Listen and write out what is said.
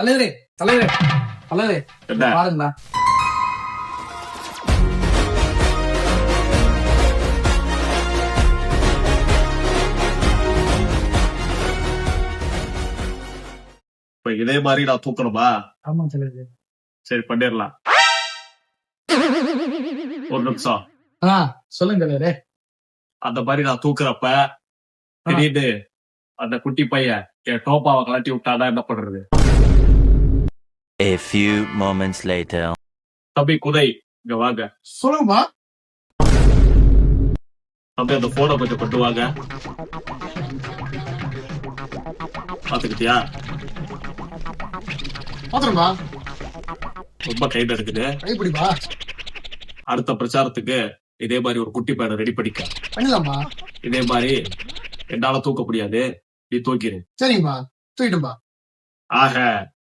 தலைவரே தலைவரே தலைவரே என்ன? பாருங்களா. இப்ப இதே மாதிரி நான் தூக்கணுமா? ஆமா தலைவரே. சரி பண்ணிடலாம். ஒரு நிமிஷம். சொல்லுங்க தலைவரே. அந்த மாதிரி நான் தூக்குறப்ப திடீர்னு அந்த குட்டி பையன் என் டோப்பாவை கலட்டி விட்டானா என்ன பண்றது? A few moments later. தம்பி குதை, இங்க வாங்க. சொல்லுங்கப்பா. தம்பி அந்த போனை கொஞ்சம் கொண்டு வாங்க. பாத்துக்கிட்டியா? பாத்துருப்பா. ரொம்ப கையில இருக்குது. கைப்பிடிப்பா. அடுத்த பிரச்சாரத்துக்கு இதே மாதிரி ஒரு குட்டி பையனை ரெடி பண்ணிக்க. பண்ணிடலாம்ப்பா. இதே மாதிரி என்னால தூக்க முடியாது, நீ தூக்கிடு. சரிங்கப்பா, தூக்கிட்டும்பா. ஆக